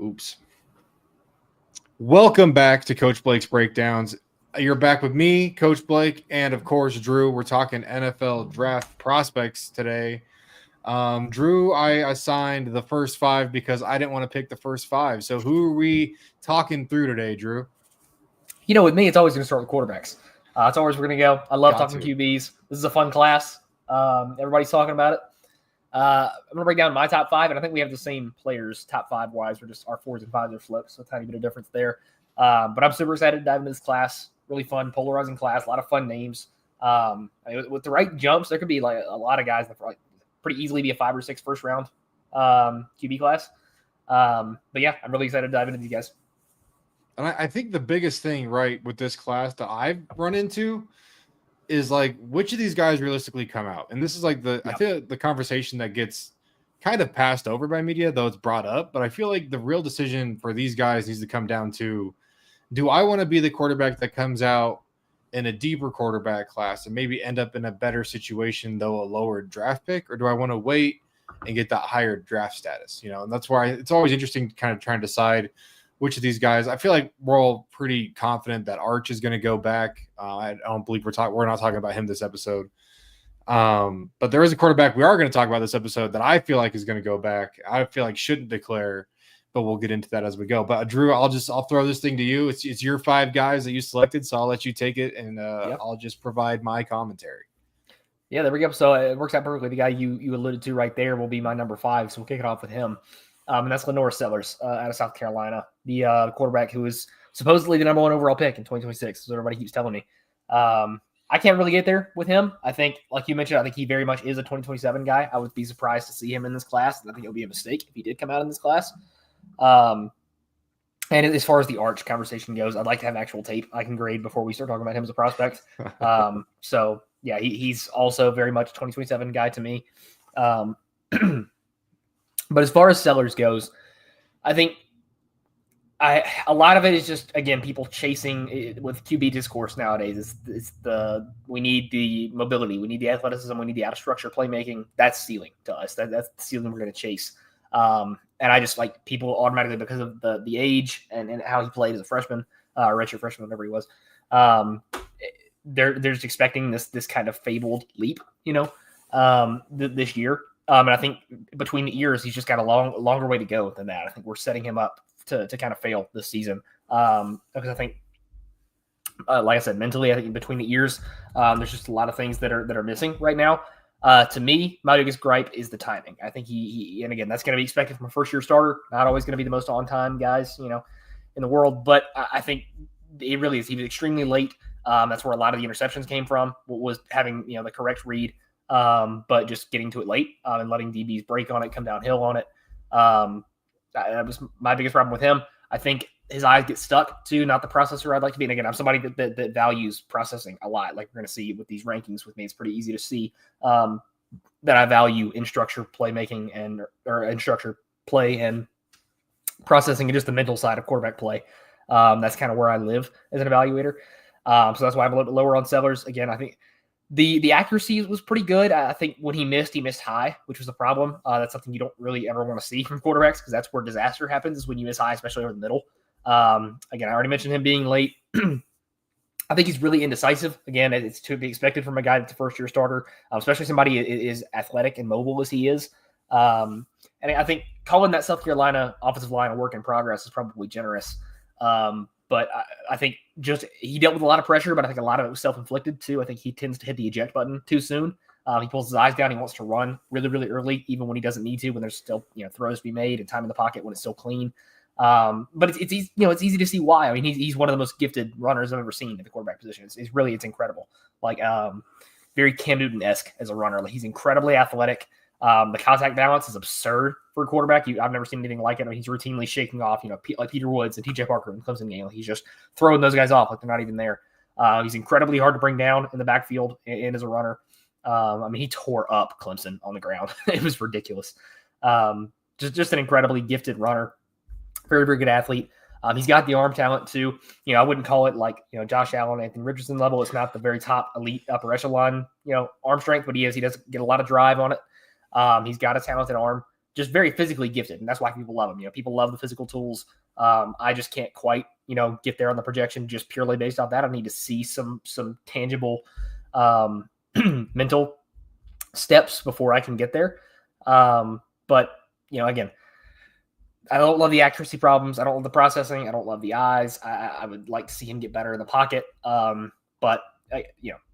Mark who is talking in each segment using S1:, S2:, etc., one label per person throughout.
S1: Oops. Welcome back to Coach Blake's Breakdowns. You're back with me, Coach Blake, and of course, Drew. We're talking NFL draft prospects today. Drew, I assigned the first 5 because I didn't want to pick the first 5. So who are we talking through today, Drew?
S2: You know, with me, it's always going to start with quarterbacks. That's always we're going to go. I love talking QBs. This is a fun class. Everybody's talking about it. I'm going to break down my top 5, and I think we have the same players top 5-wise. We're just our 4s and 5s are flipped, so a tiny bit of difference there. But I'm super excited to dive into this class. Really fun, polarizing class. A lot of fun names. With the right jumps, there could be like a lot of guys that pretty easily be a 5 or 6 first round QB class. But yeah, I'm really excited to dive into these guys.
S1: And I think the biggest thing, right, with this class that I've run into is like which of these guys realistically come out. And this is like I feel like the conversation that gets kind of passed over by media, though it's brought up. But I feel like the real decision for these guys needs to come down to, do I want to be the quarterback that comes out in a deeper quarterback class and maybe end up in a better situation, though a lower draft pick, or do I want to wait and get that higher draft status? And that's why it's always interesting to kind of try and decide which of these guys. I feel like we're all pretty confident that Arch is going to go back. I don't believe we're not talking about him this episode. But there is a quarterback we are going to talk about this episode that I feel like is going to go back. I feel like shouldn't declare, but we'll get into that as we go. But Drew, I'll throw this thing to you. It's your 5 guys that you selected, so I'll let you take it, and I'll just provide my commentary.
S2: Yeah, there we go. So it works out perfectly. The guy you alluded to right there will be my number 5, so we'll kick it off with him. And that's Lenore Sellers out of South Carolina, the quarterback who is supposedly the number 1 overall pick in 2026, is what everybody keeps telling me. I can't really get there with him. I think, like you mentioned, I think he very much is a 2027 guy. I would be surprised to see him in this class, and I think it would be a mistake if he did come out in this class. And as far as the Arch conversation goes, I'd like to have actual tape I can grade before we start talking about him as a prospect. So, yeah, he's also very much a 2027 guy to me. But as far as Sellers goes, I think a lot of it is just, again, people chasing it with QB discourse nowadays. We need the mobility, we need the athleticism, we need the out of structure playmaking. That's ceiling to us. That's the ceiling we're going to chase. And I just like people automatically, because of the age and how he played as a freshman, redshirt freshman, whatever he was. They're just expecting this kind of fabled leap, this year. And I think between the ears, he's just got a longer way to go than that. I think we're setting him up to kind of fail this season. Because I think, like I said, mentally, I think between the ears, there's just a lot of things that are missing right now. To me, my biggest gripe is the timing. I think he and again, that's going to be expected from a first-year starter. Not always going to be the most on-time guys, in the world. But I think it really is. He was extremely late. That's where a lot of the interceptions came from. Was having the correct read. But just getting to it late and letting DBs break on it, come downhill on it. That was my biggest problem with him. I think his eyes get stuck too, not the processor I'd like to be. And again, I'm somebody that values processing a lot. Like we're going to see with these rankings with me, it's pretty easy to see that I value in structure playmaking or in structure play and processing and just the mental side of quarterback play. That's kind of where I live as an evaluator. So that's why I'm a little bit lower on Sellers. Again, I think the accuracy was pretty good. I think when he missed high, which was the problem. That's something you don't really ever want to see from quarterbacks, because that's where disaster happens, is when you miss high, especially over the middle. Again, I already mentioned him being late. I think he's really indecisive. Again, it's to be expected from a guy that's a first-year starter, especially somebody is athletic and mobile as he is. And I think calling that South Carolina offensive line a work in progress is probably generous. But I think just he dealt with a lot of pressure, but I think a lot of it was self-inflicted too. I think he tends to hit the eject button too soon. He pulls his eyes down. He wants to run really, really early, even when he doesn't need to, when there's still throws to be made and time in the pocket when it's still clean. But it's easy, it's easy to see why. I mean, he's one of the most gifted runners I've ever seen at the quarterback position. It's incredible. Like very Cam Newton-esque as a runner. Like, he's incredibly athletic. The contact balance is absurd for a quarterback. I've never seen anything like it. I mean, he's routinely shaking off, like Peter Woods and TJ Parker in the Clemson game. He's just throwing those guys off like they're not even there. He's incredibly hard to bring down in the backfield and as a runner. I mean, he tore up Clemson on the ground. It was ridiculous. Just an incredibly gifted runner. Very, very good athlete. He's got the arm talent too. I wouldn't call it like, Josh Allen, Anthony Richardson level. It's not the very top elite upper echelon, arm strength, but he does get a lot of drive on it. He's got a talented arm. just very physically gifted, and that's why people love him. People love the physical tools. I just can't quite, get there on the projection just purely based off that. I need to see some tangible mental steps before I can get there. But again, I don't love the accuracy problems. I don't love the processing. I don't love the eyes. I would like to see him get better in the pocket. But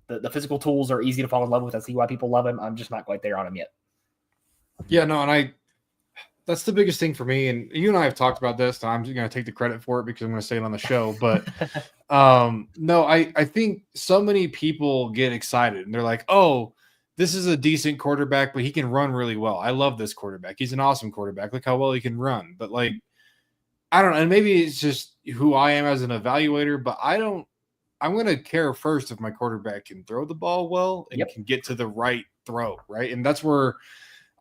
S2: the physical tools are easy to fall in love with. I see why people love him. I'm just not quite there on him yet.
S1: Yeah, no, and that's the biggest thing for me. And you and I have talked about this, and I'm going to take the credit for it because I'm going to say it on the show. But no, I think so many people get excited and they're like, oh, this is a decent quarterback, but he can run really well. I love this quarterback. He's an awesome quarterback. Look how well he can run. But I don't know. And maybe it's just who I am as an evaluator, but I'm going to care first if my quarterback can throw the ball well and can get to the right throw. Right. And that's where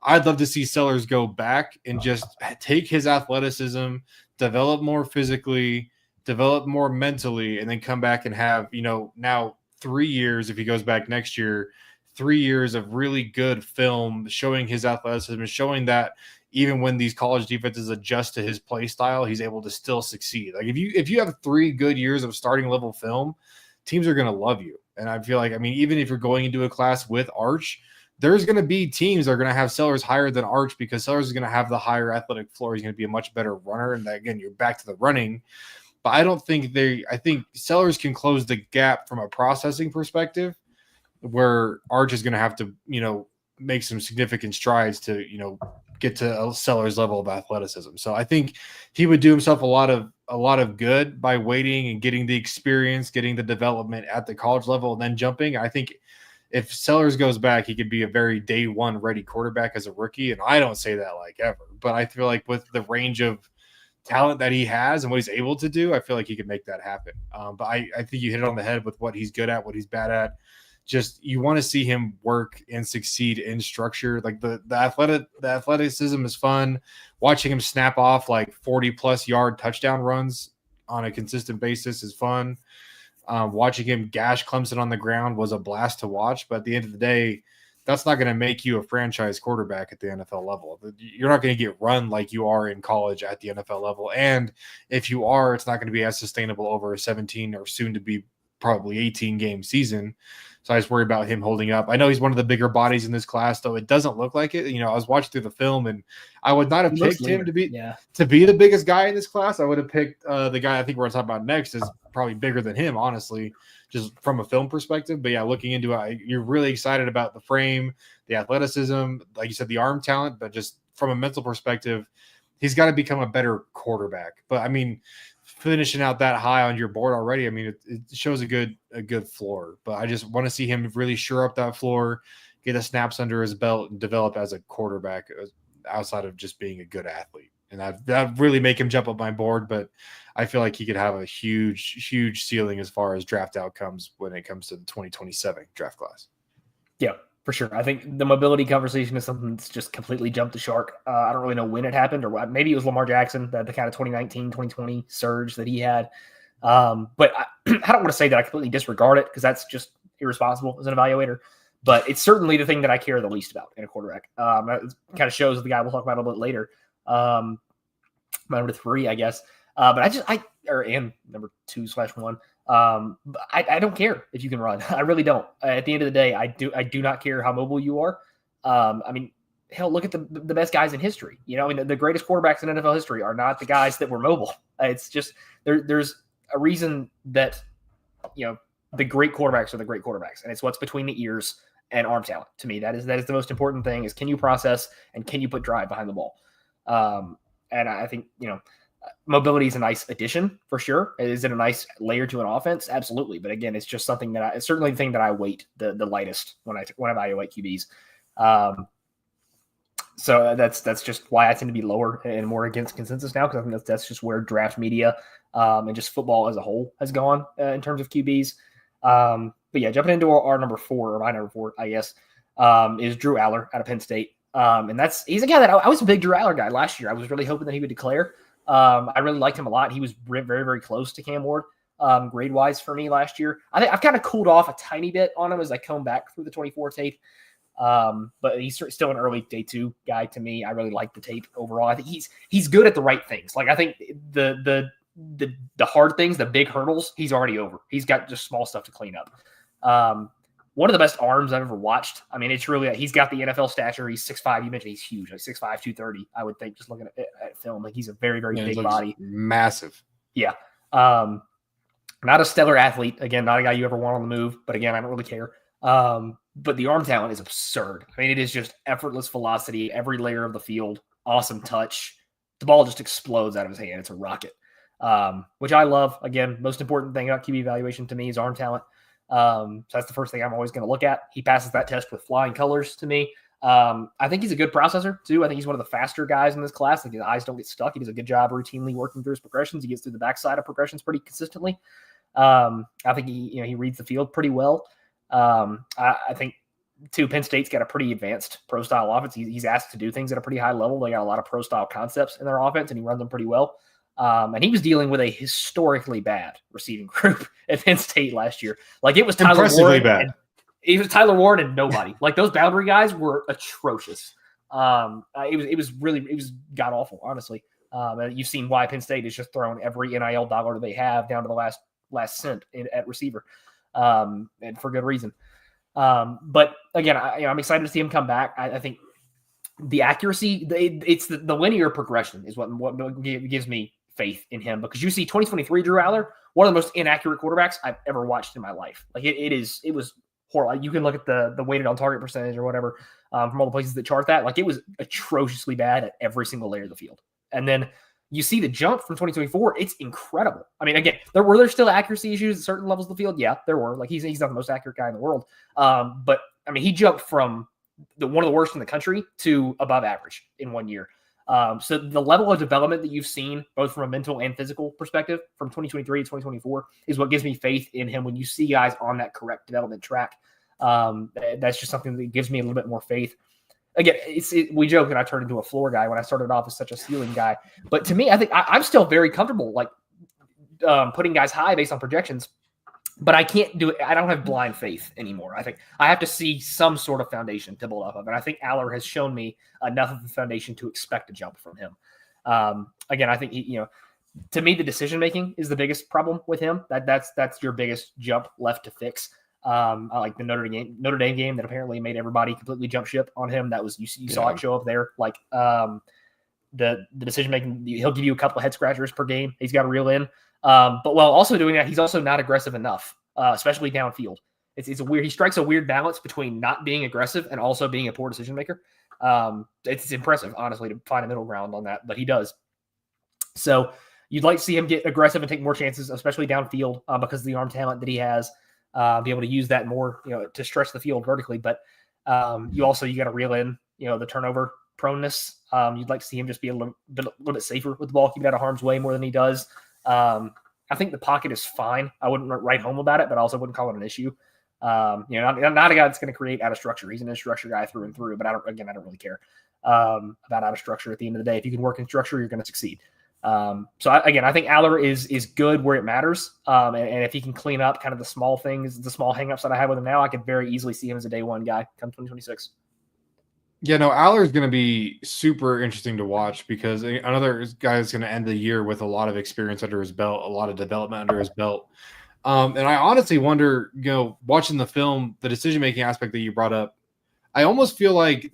S1: I'd love to see Sellers go back and just take his athleticism, develop more physically, develop more mentally, and then come back and have, now 3 years, if he goes back next year, 3 years of really good film showing his athleticism and showing that even when these college defenses adjust to his play style, he's able to still succeed. Like if you have 3 good years of starting level film, teams are going to love you. And I feel like, even if you're going into a class with Arch, there's going to be teams that are going to have Sellers higher than Arch because Sellers is going to have the higher athletic floor. He's going to be a much better runner. And again, you're back to the running. But I don't think I think Sellers can close the gap from a processing perspective where Arch is going to have to, make some significant strides to, get to a Sellers level of athleticism. So I think he would do himself a lot of good by waiting and getting the experience, getting the development at the college level and then jumping. I think if Sellers goes back, he could be a very day one ready quarterback as a rookie. And I don't say that ever, but I feel like with the range of talent that he has and what he's able to do, I feel like he could make that happen. But I think you hit it on the head with what he's good at, what he's bad at. Just you want to see him work and succeed in structure. Like the athleticism is fun. Watching him snap off 40+ yard touchdown runs on a consistent basis is fun. Watching him gash Clemson on the ground was a blast to watch. But at the end of the day, that's not going to make you a franchise quarterback at the NFL level. You're not going to get run like you are in college at the NFL level. And if you are, it's not going to be as sustainable over a 17 or soon to be probably 18 game season. So I just worry about him holding up. I know he's one of the bigger bodies in this class, though it doesn't look like it. I was watching through the film, and I would not have picked him to be the biggest guy in this class. I would have picked the guy I think we're going to talk about next is probably bigger than him, honestly, just from a film perspective. But yeah, looking into it, you're really excited about the frame, the athleticism, like you said, the arm talent, but just from a mental perspective, he's got to become a better quarterback. But finishing out that high on your board already, it shows a good floor. But I just want to see him really shore up that floor, get the snaps under his belt, and develop as a quarterback outside of just being a good athlete. And that really make him jump up my board. But I feel like he could have a huge ceiling as far as draft outcomes when it comes to the 2027 draft class.
S2: Yeah, for sure. I think the mobility conversation is something that's just completely jumped the shark. I don't really know when it happened or what. Maybe it was Lamar Jackson, the kind of 2019, 2020 surge that he had. But I don't want to say that I completely disregard it because that's just irresponsible as an evaluator. But it's certainly the thing that I care the least about in a quarterback. It kind of shows the guy we'll talk about a little bit later. My number 3, I guess. But and number 2/1. I don't care if you can run. I really don't. At the end of the day, I do not care how mobile you are. Hell, look at the best guys in history. The greatest quarterbacks in NFL history are not the guys that were mobile. It's just there's a reason that the great quarterbacks are the great quarterbacks, and it's what's between the ears and arm talent. To me, that is the most important thing: is can you process and can you put drive behind the ball. And I think mobility is a nice addition for sure. Is it a nice layer to an offense? Absolutely. But again, it's just something that it's certainly the thing that I weight the lightest when I evaluate QBs. So that's just why I tend to be lower and more against consensus now, because I think that's just where draft media and just football as a whole has gone in terms of QBs. But yeah, jumping into our number 4, or my number 4, I guess, is Drew Aller out of Penn State. And he's a guy that I was a big Drew Aller guy last year. I was really hoping that he would declare. I really liked him a lot. He was very, very close to Cam Ward grade-wise for me last year. I've kind of cooled off a tiny bit on him as I come back through the 24 tape. But he's still an early day 2 guy to me. I really like the tape overall. I think he's good at the right things. Like I think the hard things, the big hurdles, he's already over. He's got just small stuff to clean up. One of the best arms I've ever watched. I mean, it's really, he's got the NFL stature. He's 6'5". You mentioned he's huge, like 6'5", 230. I would think just looking at film, like he's a very, very big body.
S1: Massive.
S2: Yeah. Not a stellar athlete. Again, not a guy you ever want on the move, but again, I don't really care. But the arm talent is absurd. I mean, it is just effortless velocity, every layer of the field, awesome touch. The ball just explodes out of his hand. It's a rocket, which I love. Again, most important thing about QB evaluation to me is arm talent. So that's the first thing I'm always going to look at. He passes that test with flying colors to me. I think he's a good processor too. I think he's one of the faster guys in this class. Like his eyes don't get stuck. He does a good job routinely working through his progressions. He gets through the backside of progressions pretty consistently. I think he reads the field pretty well. I think too, Penn State's got a pretty advanced pro style offense. He's asked to do things at a pretty high level. They got a lot of pro style concepts in their offense and he runs them pretty well. And he was dealing with a historically bad receiving group at Penn State last year. Like it was Tyler Warren.
S1: Bad.
S2: It was Tyler Warren and nobody. Like those boundary guys were atrocious. It was god awful, honestly. You've seen why Penn State has just thrown every NIL dollar they have down to the last cent at receiver, and for good reason. But again, I'm excited to see him come back. I think the accuracy, it's the linear progression is what gives me faith in him, because you see 2023 Drew Aller, one of the most inaccurate quarterbacks I've ever watched in my life. Like it was horrible. You can look at the weighted on target percentage or whatever from all the places that chart that. Like it was atrociously bad at every single layer of the field. And then you see the jump from 2024. It's incredible. I mean, again, were there still accuracy issues at certain levels of the field? Yeah, there were. Like he's not the most accurate guy in the world. But I mean, he jumped from one of the worst in the country to above average in 1 year. So the level of development that you've seen, both from a mental and physical perspective from 2023 to 2024, is what gives me faith in him when you see guys on that correct development track. That's just something that gives me a little bit more faith. Again, we joke that I turned into a floor guy when I started off as such a ceiling guy. But to me, I think I'm still very comfortable like putting guys high based on projections. But I can't do it. I don't have blind faith anymore. I think I have to see some sort of foundation to build off of. And I think Aller has shown me enough of the foundation to expect a jump from him. Again, I think, to me, the decision-making is the biggest problem with him. That's your biggest jump left to fix. I like the Notre Dame game that apparently made everybody completely jump ship on him. That was, you saw it show up there. Like the decision-making, he'll give you a couple of head scratchers per game. He's got to reel in. But while also doing that, he's also not aggressive enough, especially downfield. He strikes a weird balance between not being aggressive and also being a poor decision maker. It's impressive, honestly, to find a middle ground on that, but he does. So you'd like to see him get aggressive and take more chances, especially downfield, because of the arm talent that he has, be able to use that more, to stretch the field vertically. But you got to reel in, the turnover proneness. You'd like to see him just be a little bit safer with the ball, keep it out of harm's way more than he does. I think the pocket is fine. I wouldn't write home about it, but I also wouldn't call it an issue. Not a guy that's going to create out of structure. He's an in structure guy through and through, but I don't really care about out of structure at the end of the day. If you can work in structure, you're going to succeed. I think Aller is good where it matters. And if he can clean up kind of the small things, the small hangups that I have with him now, I could very easily see him as a day one guy come 2026.
S1: Yeah, no, Aller is going to be super interesting to watch because another guy is going to end the year with a lot of experience under his belt, a lot of development under his belt. And I honestly wonder, watching the film, the decision-making aspect that you brought up, I almost feel like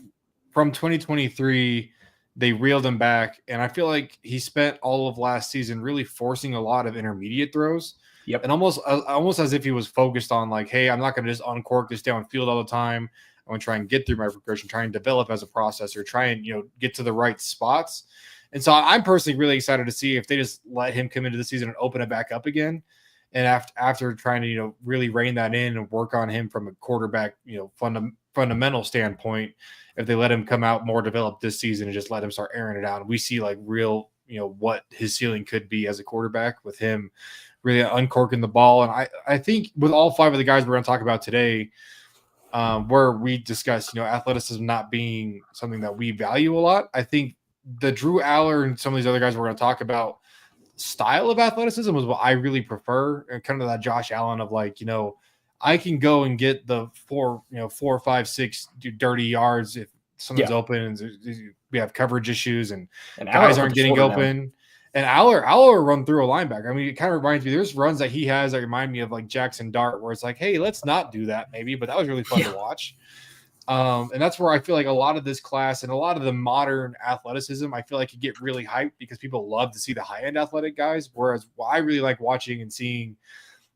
S1: from 2023, they reeled him back. And I feel like he spent all of last season really forcing a lot of intermediate throws.
S2: Yep.
S1: And almost as if he was focused on like, hey, I'm not going to just uncork this downfield all the time. I want to try and get through my progression, try and develop as a processor, try and, get to the right spots. And so I'm personally really excited to see if they just let him come into the season and open it back up again. And after trying to, really rein that in and work on him from a quarterback, fundamental standpoint, if they let him come out more developed this season and just let him start airing it out, and we see like real, what his ceiling could be as a quarterback with him really uncorking the ball. And I think with all five of the guys we're going to talk about today, where we discussed, athleticism not being something that we value a lot. I think the Drew Aller and some of these other guys we're going to talk about, style of athleticism was what I really prefer, and kind of that Josh Allen of like, I can go and get the 4 or 5, 6 dirty yards if something's open and we have coverage issues and guys aren't getting open. And Aller run through a linebacker. I mean, it kind of reminds me, there's runs that he has that remind me of like Jackson Dart, where it's like, hey, let's not do that maybe, but that was really fun to watch. And that's where I feel like a lot of this class and a lot of the modern athleticism, I feel like you get really hyped because people love to see the high-end athletic guys. Whereas what I really like watching and seeing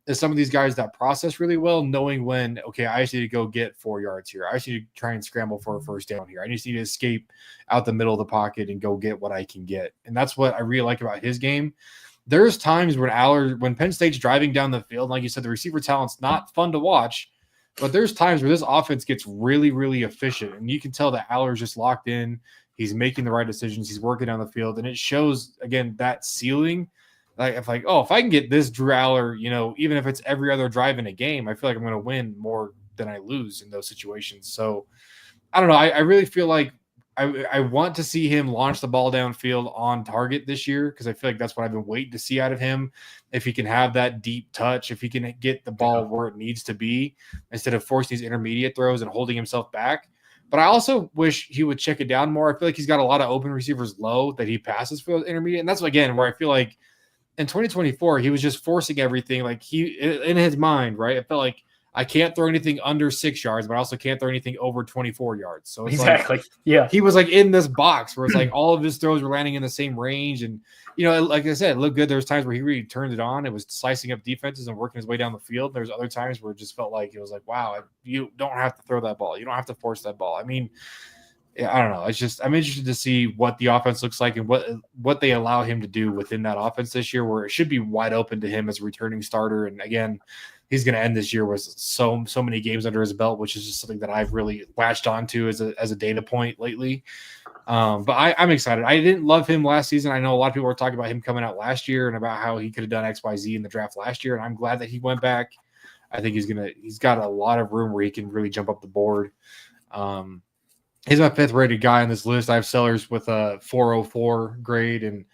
S1: is some of these guys that process really well, knowing when, okay, I just need to go get 4 yards here. I just need to try and scramble for a first down here. I just need to escape out the middle of the pocket and go get what I can get. And that's what I really like about his game. There's times when Penn State's driving down the field, like you said, the receiver talent's not fun to watch, but there's times where this offense gets really, really efficient. And you can tell that Aller's just locked in. He's making the right decisions. He's working down the field. And it shows, again, that ceiling. If I can get this Drew Aller, even if it's every other drive in a game, I feel like I'm going to win more than I lose in those situations. So I don't know. I really feel like I want to see him launch the ball downfield on target this year, because I feel like that's what I've been waiting to see out of him. If he can have that deep touch, if he can get the ball where it needs to be instead of forcing these intermediate throws and holding himself back. But I also wish he would check it down more. I feel like he's got a lot of open receivers low that he passes for intermediate. And that's, again, where I feel like in 2024, he was just forcing everything. Like in his mind, right? It felt like I can't throw anything under 6 yards, but I also can't throw anything over 24 yards. So it's
S2: exactly. He
S1: was like in this box where it's like all of his throws were landing in the same range. And, like I said, it looked good. There was times where he really turned it on. It was slicing up defenses and working his way down the field. There's other times where it just felt like it was like, wow, you don't have to throw that ball. You don't have to force that ball. I mean, I don't know. It's just, I'm interested to see what the offense looks like and what they allow him to do within that offense this year, where it should be wide open to him as a returning starter. And again, he's going to end this year with so many games under his belt, which is just something that I've really latched onto as a data point lately. But I'm excited. I didn't love him last season. I know a lot of people were talking about him coming out last year and about how he could have done X, Y, Z in the draft last year. And I'm glad that he went back. I think he's got a lot of room where he can really jump up the board. He's my 5th rated guy on this list. I have Sellers with a 4.04 grade and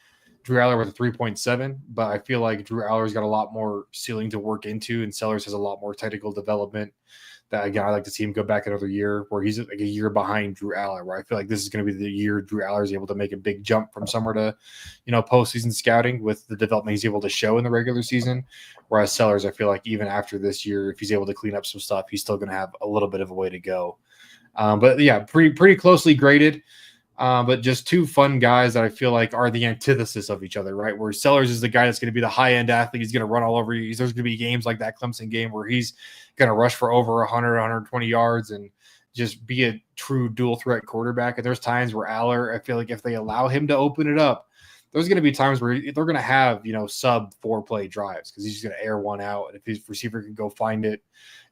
S1: Drew Aller with a 3.7, but I feel like Drew Aller's got a lot more ceiling to work into, and Sellers has a lot more technical development that, again, I like to see him go back another year, where he's like a year behind Drew Aller, where I feel like this is going to be the year Drew Aller is able to make a big jump from somewhere to, postseason scouting with the development he's able to show in the regular season. Whereas Sellers, I feel like even after this year, if he's able to clean up some stuff, he's still going to have a little bit of a way to go. But yeah, pretty closely graded. But just two fun guys that I feel like are the antithesis of each other, right? Where Sellers is the guy that's going to be the high-end athlete. He's going to run all over you. There's going to be games like that Clemson game where he's going to rush for over 100, 120 yards and just be a true dual-threat quarterback. And there's times where Aller, I feel like if they allow him to open it up, there's going to be times where they're going to have, sub 4-play drives because he's just going to air one out. And if his receiver can go find it,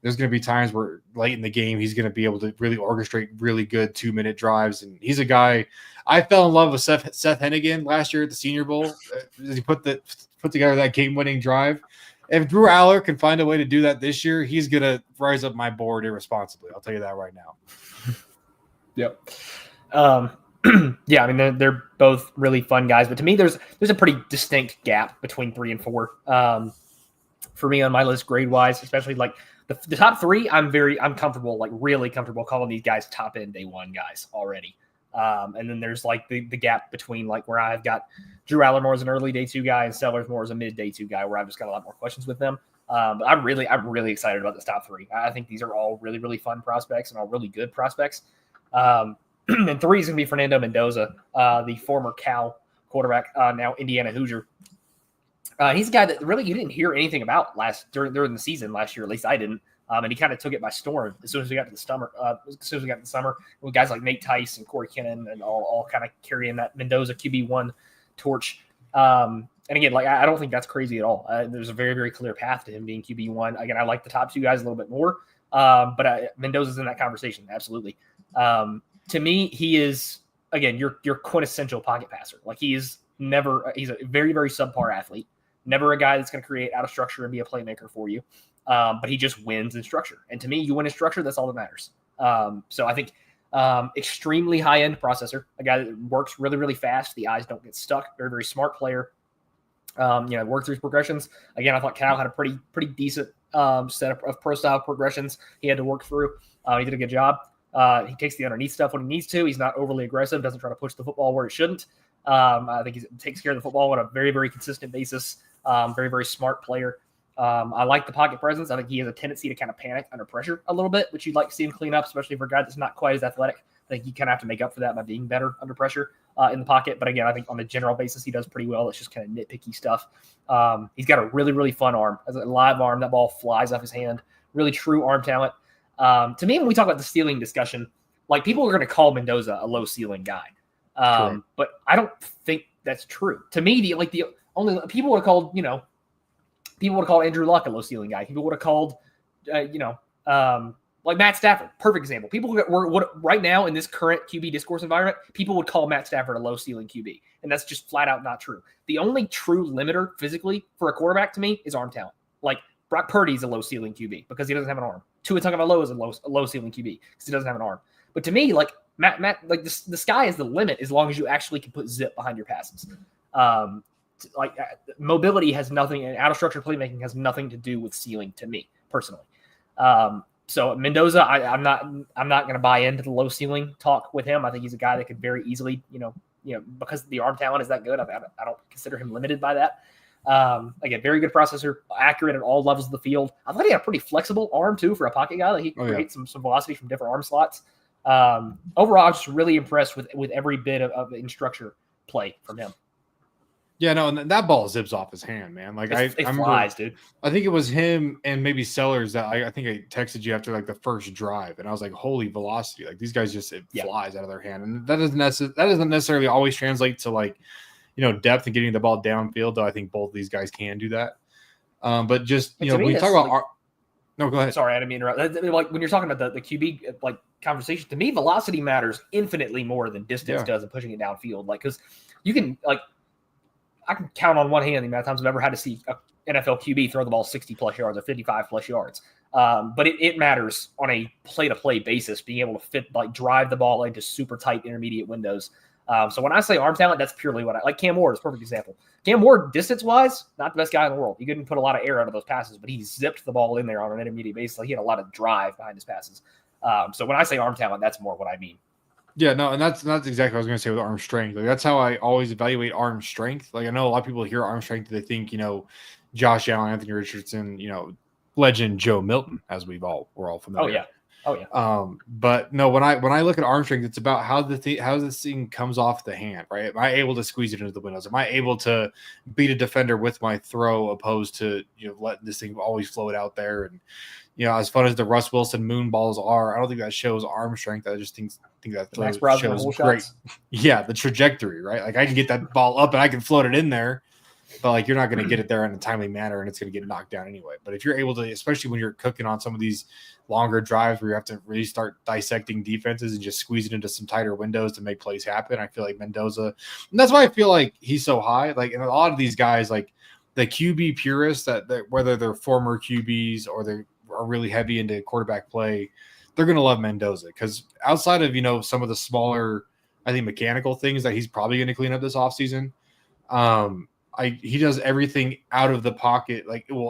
S1: there's going to be times where late in the game, he's going to be able to really orchestrate really good 2-minute drives. And he's a guy I fell in love with Seth Hennigan last year at the Senior Bowl. He put together that game-winning drive. If Drew Aller can find a way to do that this year, he's going to rise up my board irresponsibly. I'll tell you that right now.
S2: Yep. Yeah, I mean, they're both really fun guys, but to me, there's a pretty distinct gap between 3 and 4. For me on my list, grade wise, especially like the top 3, I'm comfortable, like really comfortable calling these guys top end day 1 guys already. And then there's like the gap between like where I've got Drew Aller more as an early day 2 guy and Sellers more as a mid day 2 guy, where I've just got a lot more questions with them. But I'm really excited about this top 3. I think these are all really, really fun prospects and all really good prospects. And 3 is going to be Fernando Mendoza, the former Cal quarterback, now Indiana Hoosier. He's a guy that really you didn't hear anything about during the season last year. At least I didn't. And he kind of took it by storm as soon as we got to the summer. With guys like Nate Tice and Corey Kinnon and all kind of carrying that Mendoza QB1 torch. And again, like I don't think that's crazy at all. There's a very, very clear path to him being QB1. Again, I like the top 2 guys a little bit more, but Mendoza's in that conversation absolutely. To me, he is, again, your quintessential pocket passer. Like he's a very, very subpar athlete, never a guy that's going to create out of structure and be a playmaker for you. But he just wins in structure. And to me, you win in structure, that's all that matters. So I think extremely high-end processor, a guy that works really, really fast. The eyes don't get stuck. Very, very smart player. Work through his progressions. Again, I thought Cal had a pretty decent set of pro style progressions he had to work through. He did a good job. He takes the underneath stuff when he needs to. He's not overly aggressive, doesn't try to push the football where it shouldn't. I think he takes care of the football on a very, very consistent basis. Very, very smart player. I like the pocket presence. I think he has a tendency to kind of panic under pressure a little bit, which you'd like to see him clean up, especially for a guy that's not quite as athletic. I think you kind of have to make up for that by being better under pressure in the pocket. But again, I think on a general basis, he does pretty well. It's just kind of nitpicky stuff. He's got a really, really fun arm. As a live arm, that ball flies off his hand. Really true arm talent. To me, when we talk about the ceiling discussion, like people are going to call Mendoza a low ceiling guy. But I don't think that's true. To me, the only people would have called, people would have called Andrew Luck a low ceiling guy. People would have called, like Matt Stafford, perfect example. People would right now in this current QB discourse environment, people would call Matt Stafford a low ceiling QB, and that's just flat out not true. The only true limiter physically for a quarterback to me is arm talent. Like Brock Purdy's a low ceiling QB because he doesn't have an arm. Tua Tagovailoa is a low ceiling QB because he doesn't have an arm. But to me, like Matt, like the sky is the limit as long as you actually can put zip behind your passes. Mobility has nothing, and out of structure playmaking has nothing to do with ceiling to me personally. So Mendoza, I'm not going to buy into the low ceiling talk with him. I think he's a guy that could very easily, because the arm talent is that good. I don't consider him limited by that. Again, very good processor, accurate at all levels of the field. I thought he had a pretty flexible arm too for a pocket guy. Like he can create some velocity from different arm slots. Overall, I'm just really impressed with every bit of in structure play from him.
S1: Yeah, no, and that ball zips off his hand, man. Like
S2: it flies, dude.
S1: I think it was him and maybe Sellers that I think I texted you after like the first drive, and I was like, "Holy velocity!" Like these guys it flies out of their hand, and that doesn't necessarily always translate to like depth and getting the ball downfield. Though I think both of these guys can do that. But just when you talk about no, go ahead.
S2: Sorry, I didn't mean to interrupt. Like when you're talking about the QB like conversation, to me, velocity matters infinitely more than distance does and pushing it downfield. Like because you can I can count on one hand the amount of times I've ever had to see an NFL QB throw the ball 60-plus yards or 55-plus yards. But it matters on a play-to-play basis, being able to drive the ball into super tight intermediate windows. So when I say arm talent, that's purely what I like. Cam Ward is a perfect example. Cam Ward, distance-wise, not the best guy in the world. He couldn't put a lot of air out of those passes, but he zipped the ball in there on an intermediate basis. Like he had a lot of drive behind his passes. So when I say arm talent, that's more what I mean.
S1: Yeah, no, and that's exactly what I was going to say with arm strength. Like that's how I always evaluate arm strength. Like I know a lot of people hear arm strength, they think Josh Allen, Anthony Richardson, legend Joe Milton, as we're all familiar.
S2: Oh yeah.
S1: But no, when I look at arm strength, it's about how this thing comes off the hand, right? Am I able to squeeze it into the windows? Am I able to beat a defender with my throw, opposed to letting this thing always float out there? And as fun as the Russ Wilson moon balls are, I don't think that shows arm strength. I just think that throw shows great. Yeah, the trajectory, right? Like I can get that ball up and I can float it in there, but like you're not going to get it there in a timely manner, and it's going to get knocked down anyway. But if you're able to, especially when you're cooking on some of these longer drives where you have to really start dissecting defenses and just squeeze it into some tighter windows to make plays happen, I feel like Mendoza, and that's why I feel like he's so high. Like, and a lot of these guys, like the QB purists, that whether they're former QBs or they are really heavy into quarterback play, they're going to love Mendoza because outside of some of the smaller, I think mechanical things that he's probably going to clean up this offseason, he does everything out of the pocket,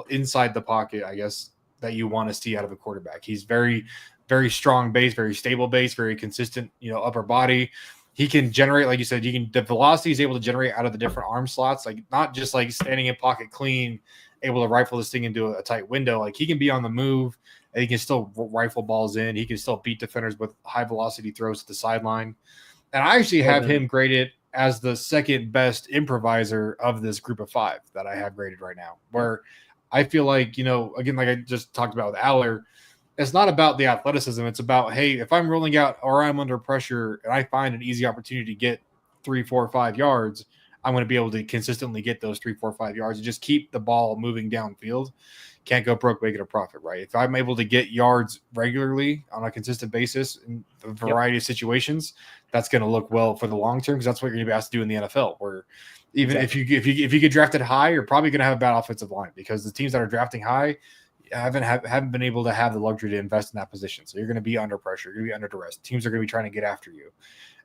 S1: inside the pocket, I guess, that you want to see out of a quarterback. He's very, very strong base, very stable base, very consistent, upper body. He can generate, like you said, the velocity he's able to generate out of the different arm slots, like not just like standing in pocket clean, able to rifle this thing into a tight window. Like he can be on the move and he can still rifle balls in. He can still beat defenders with high velocity throws to the sideline. And I actually have him graded as the second best improviser of this group of five that I have graded right now, where I feel like, again, like I just talked about with Aller, it's not about the athleticism. It's about, hey, if I'm rolling out or I'm under pressure and I find an easy opportunity to get 3, 4, 5 yards, I'm going to be able to consistently get those 3, 4, 5 yards and just keep the ball moving downfield. Can't go broke making a profit, right? If I'm able to get yards regularly on a consistent basis in a variety of situations, that's going to look well for the long term, because that's what you're going to be asked to do in the NFL. Where even if you get drafted high, you're probably going to have a bad offensive line, because the teams that are drafting high haven't been able to have the luxury to invest in that position. So you're going to be under pressure. You're going to be under duress. Teams are going to be trying to get after you.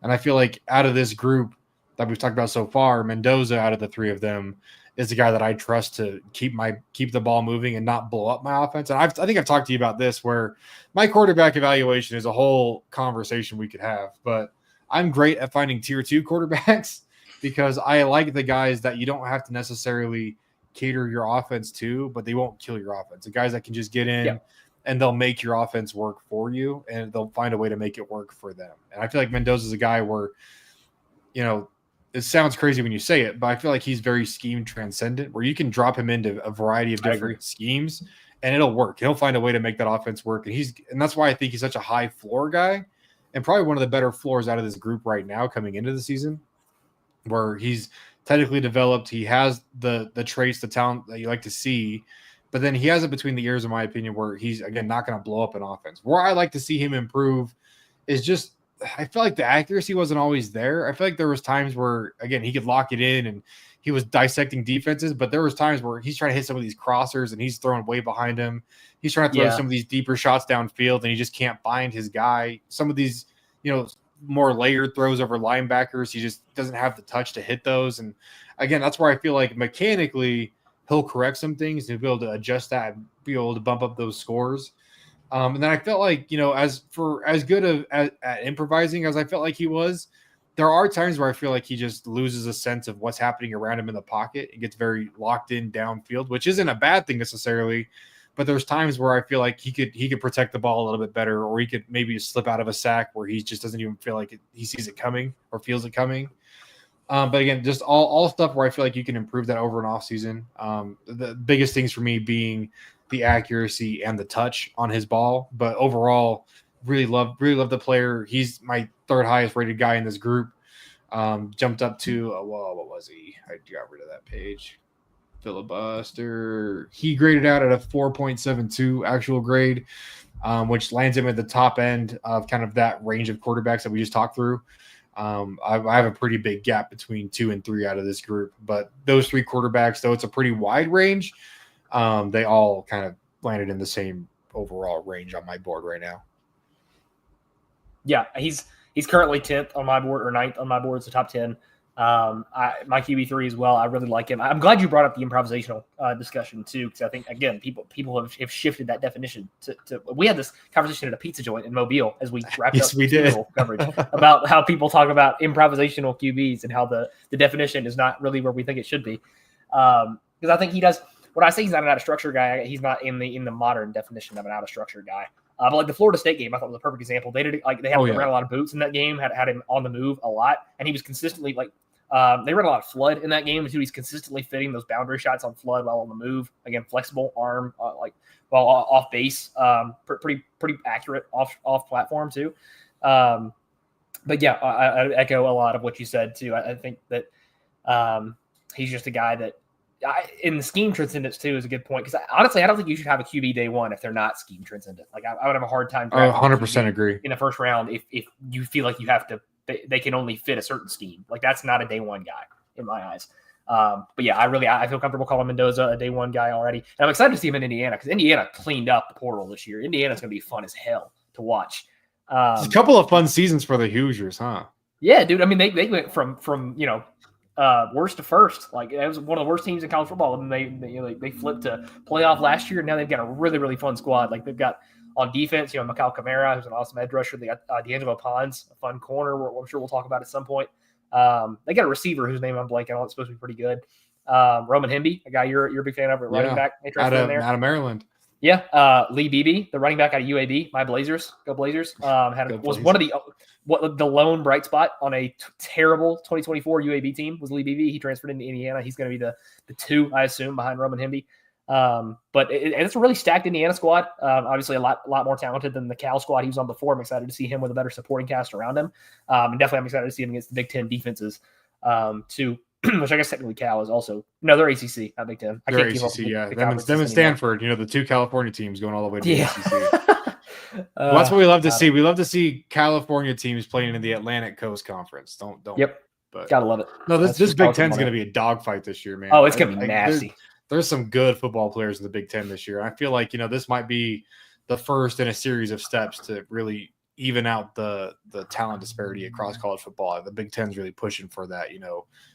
S1: And I feel like out of this group that we've talked about so far, Mendoza, out of the three of them, is the guy that I trust to keep the ball moving and not blow up my offense. And I think I've talked to you about this, where my quarterback evaluation is a whole conversation we could have, but I'm great at finding tier 2 quarterbacks because I like the guys that you don't have to necessarily cater your offense to, but they won't kill your offense. The guys that can just get in and they'll make your offense work for you, and they'll find a way to make it work for them. And I feel like Mendoza's a guy where, it sounds crazy when you say it, but I feel like he's very scheme transcendent, where you can drop him into a variety of different schemes and it'll work. He'll find a way to make that offense work. And that's why I think he's such a high floor guy, and probably one of the better floors out of this group right now coming into the season, where he's technically developed. He has the traits, the talent that you like to see, but then he has it between the ears, in my opinion, where he's, again, not going to blow up an offense. Where I like to see him improve is just, I feel like the accuracy wasn't always there. I feel like there was times where, again, he could lock it in and he was dissecting defenses, but there was times where he's trying to hit some of these crossers and he's throwing way behind him. He's trying to throw some of these deeper shots downfield and he just can't find his guy. Some of these, more layered throws over linebackers, he just doesn't have the touch to hit those. And again, that's where I feel like mechanically he'll correct some things and he'll be able to adjust that and be able to bump up those scores. And then I felt like, as good at improvising as I felt like he was, there are times where I feel like he just loses a sense of what's happening around him in the pocket. It gets very locked in downfield, which isn't a bad thing necessarily, but there's times where I feel like he could protect the ball a little bit better, or he could maybe slip out of a sack where he just doesn't even feel like he sees it coming or feels it coming. But again, just all stuff where I feel like you can improve that over an off season. The biggest things for me being the accuracy and the touch on his ball, but overall, really love the player. He's my third highest rated guy in this group. Jumped up to what was he? I got rid of that page. Filibuster. He graded out at a 4.72 actual grade, which lands him at the top end of kind of that range of quarterbacks that we just talked through. I have a pretty big gap between 2 and 3 out of this group, but those 3 quarterbacks, though it's a pretty wide range, they all kind of landed in the same overall range on my board right now.
S2: Yeah, he's currently 10th on my board, or 9th on my board. It's the top 10. My QB3 as well. I really like him. I'm glad you brought up the improvisational discussion too, because I think, again, people have shifted that definition to. We had this conversation at a pizza joint in Mobile as we wrapped up
S1: we did
S2: coverage about how people talk about improvisational QBs and how the definition is not really where we think it should be. Because I think he does. When I say he's not an out of structure guy, he's not in the modern definition of an out of structure guy. But like the Florida State game, I thought was a perfect example. They had ran a lot of boots in that game, had him on the move a lot, and he was consistently they ran a lot of flood in that game too. He's consistently fitting those boundary shots on flood while on the move. Again, flexible arm, while off base, pretty accurate off platform too. But yeah, I echo a lot of what you said too. I think that he's just a guy that. In the scheme transcendence too is a good point, because honestly, I don't think you should have a QB day one if they're not scheme transcendent. Like I would have a hard time.
S1: I 100% agree
S2: in the first round if you feel like you have to, they can only fit a certain scheme. Like that's not a day one guy in my eyes. But yeah, I feel comfortable calling Mendoza a day one guy already, and I'm excited to see him in Indiana because Indiana cleaned up the portal this year. Indiana's going to be fun as hell to watch.
S1: It's a couple of fun seasons for the Hoosiers, huh?
S2: Yeah, dude. I mean, they went from worst to first. Like it was one of the worst teams in college football, and they flipped to playoff last year. And now they've got a really, really fun squad. Like they've got on defense, Mikal Kamara, who's an awesome edge rusher. They got D'Angelo Pons, a fun corner. I'm sure we'll talk about at some point. They got a receiver whose name I'm blanking on. It's supposed to be pretty good. Roman Hemby, a guy you're a big fan of at running back.
S1: Out of Maryland.
S2: Yeah, Lee Beebe, the running back out of UAB, my Blazers, go Blazers. Was one of the lone bright spot on a terrible 2024 UAB team was Lee Beebe. He transferred into Indiana. He's going to be the 2, I assume, behind Roman Hemby. But it's a really stacked Indiana squad. Obviously, a lot more talented than the Cal squad he was on before. I'm excited to see him with a better supporting cast around him. And definitely, I'm excited to see him against the Big Ten defenses too. Which I guess technically Cal is also they're ACC, not Big Ten.
S1: They're ACC, yeah. Them and Stanford, the 2 California teams going all the way to the ACC. Well, that's what we love to see. We love to see California teams playing in the Atlantic Coast Conference. Don't.
S2: Yep.
S1: But
S2: gotta love it.
S1: No, this Big Ten's going to be a dogfight this year, man.
S2: Oh, it's going to be nasty.
S1: There's some good football players in the Big Ten this year. I feel like this might be the first in a series of steps to really even out the talent disparity across college football. The Big Ten's really pushing for that.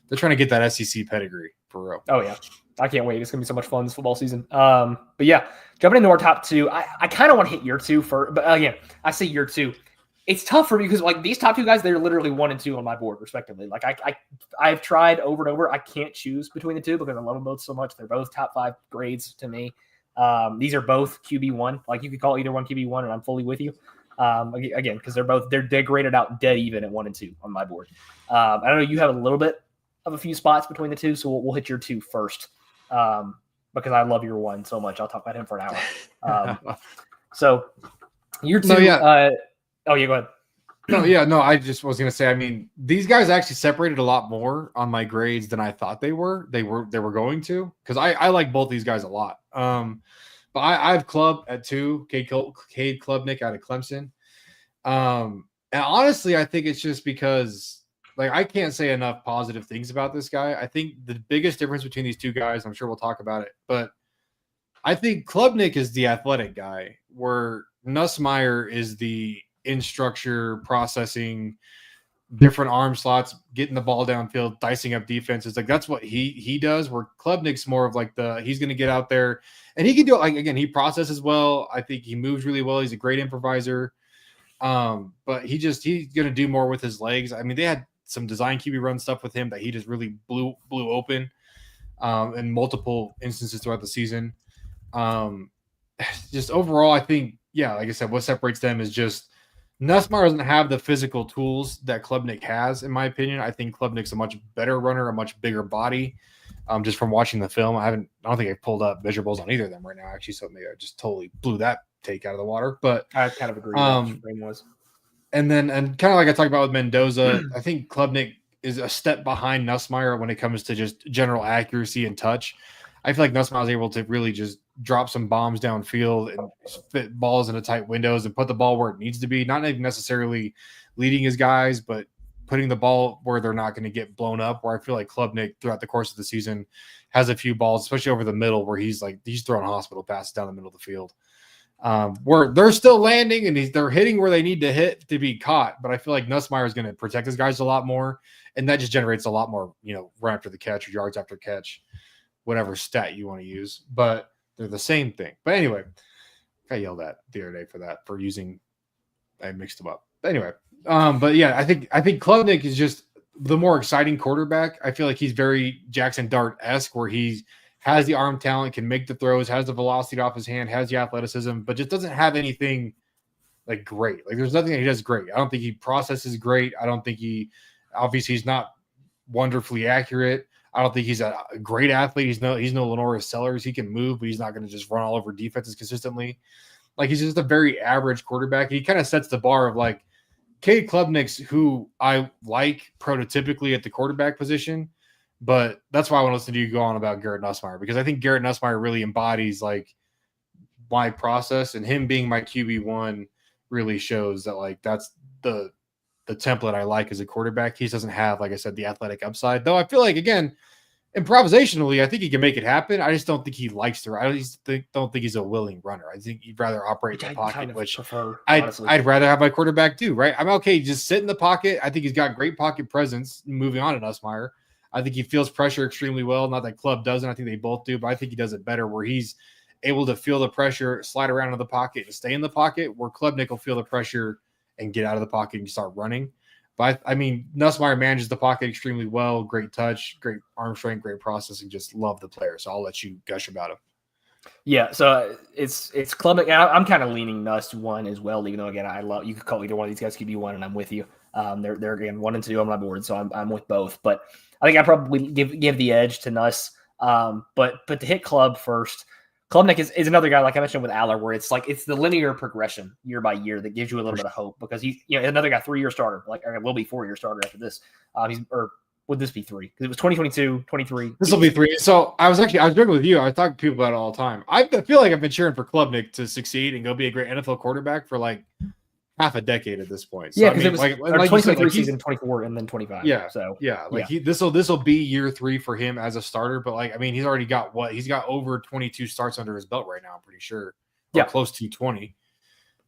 S1: They're trying to get that SEC pedigree for real.
S2: Oh yeah, I can't wait. It's gonna be so much fun this football season. But yeah, jumping into our top two, I kind of want to hit year two first, but again, I say year two. It's tough for me because like these top two guys, they're literally 1 and 2 on my board respectively. Like I've tried over and over. I can't choose between the two because I love them both so much. They're both top 5 grades to me. These are both QB1. Like you could call either one QB1, and I'm fully with you. Again, because they're graded out dead even at 1 and 2 on my board. I know you have a little bit of a few spots between the two, so we'll hit your 2 first. Because I love your 1 so much. I'll talk about him for an hour. So your 2.
S1: No, yeah.
S2: Oh, yeah, go ahead.
S1: I just was gonna say. I mean, these guys actually separated a lot more on my grades than I thought they were. They were going to, because I like both these guys a lot. But I have Club at 2, Cade Klubnik out of Clemson. And honestly, I think it's just because like I can't say enough positive things about this guy. I think the biggest difference between these two guys, I'm sure we'll talk about it, but I think Klubnik is the athletic guy, where Nussmeier is the in structure, processing, different arm slots, getting the ball downfield, dicing up defenses. Like that's what he does, where Klubnik's more of like he's going to get out there and he can do it. Like, again, he processes well. I think he moves really well. He's a great improviser. But he's going to do more with his legs. I mean, they had some design QB run stuff with him that he just really blew open in multiple instances throughout the season. Just overall, I think, yeah, like I said, what separates them is just Nussmeier doesn't have the physical tools that Klubnik has, in my opinion. I think Klubnik's a much better runner, a much bigger body. Just from watching the film, I don't think I've pulled up measurables on either of them right now, actually. So maybe I just totally blew that take out of the water. But
S2: I kind of agree. Was.
S1: And kind of like I talked about with Mendoza, I think Klubnik is a step behind Nussmeier when it comes to just general accuracy and touch. I feel like Nussmeier was able to really just drop some bombs downfield and fit balls into tight windows and put the ball where it needs to be. Not even necessarily leading his guys, but putting the ball where they're not going to get blown up. Where I feel like Klubnik throughout the course of the season has a few balls, especially over the middle, where he's throwing hospital passes down the middle of the field. Where they're still landing and they're hitting where they need to hit to be caught. But I feel like Nussmeier is going to protect his guys a lot more. And that just generates a lot more, run after the catch or yards after catch, whatever stat you want to use. But they're the same thing. But anyway, I yelled at the other day for using, I mixed them up. But anyway, but yeah, I think Klubnik is just the more exciting quarterback. I feel like he's very Jackson Dart-esque, where he has the arm talent, can make the throws, has the velocity off his hand, has the athleticism, but just doesn't have anything like great. Like there's nothing that he does great. I don't think he processes great. I don't think he's not wonderfully accurate. I don't think he's a great athlete. He's no Lenora Sellers. He can move, but he's not going to just run all over defenses consistently. Like he's just a very average quarterback. He kind of sets the bar of like Cade Klubnik's, who I like prototypically at the quarterback position, but that's why I want to listen to you go on about Garrett Nussmeier, because I think Garrett Nussmeier really embodies like my process, and him being my QB1 really shows that like that's the template I like as a quarterback. He doesn't have, like I said, the athletic upside, though. I feel like, again, improvisationally, I think he can make it happen. I just don't think he likes to. I don't think he's a willing runner. I think he'd rather operate in the pocket, which I'd rather have my quarterback do. Right? I'm okay. Just sit in the pocket. I think he's got great pocket presence. Moving on to Nussmeier, I think he feels pressure extremely well. Not that Club doesn't. I think they both do, but I think he does it better, where he's able to feel the pressure, slide around in the pocket, and stay in the pocket. Where Klubnik will feel the pressure and get out of the pocket and start running. But I mean, Nussmeier manages the pocket extremely well. Great touch, great arm strength, great processing. Just love the player. So I'll let you gush about him.
S2: Yeah, so it's Klubnik. I'm kind of leaning Nuss 1 as well, even though, again, you could call either one of these guys QB1, and I'm with you. They're again 1 and 2 on my board, so I'm with both. But I think I probably give the edge to Nuss. But to hit Club first, Klubnik is another guy, like I mentioned with Aller, where it's the linear progression year by year that gives you a little bit of hope, because he's another guy 3-year starter, will be 4-year starter after this. Would this be 3? Because it was 2022, 23.
S1: This will be 3. So I was joking with you. I talk to people about it all the time. I feel like I've been cheering for Klubnik to succeed and go be a great NFL quarterback for like half a decade at this point. So,
S2: yeah, because it was
S1: like
S2: 2023 season, 24, and then 25.
S1: Yeah.
S2: So
S1: yeah, this will be year 3 for him as a starter. But like, I mean, he's already got he's got over 22 starts under his belt right now. I'm pretty sure. Or close to 20.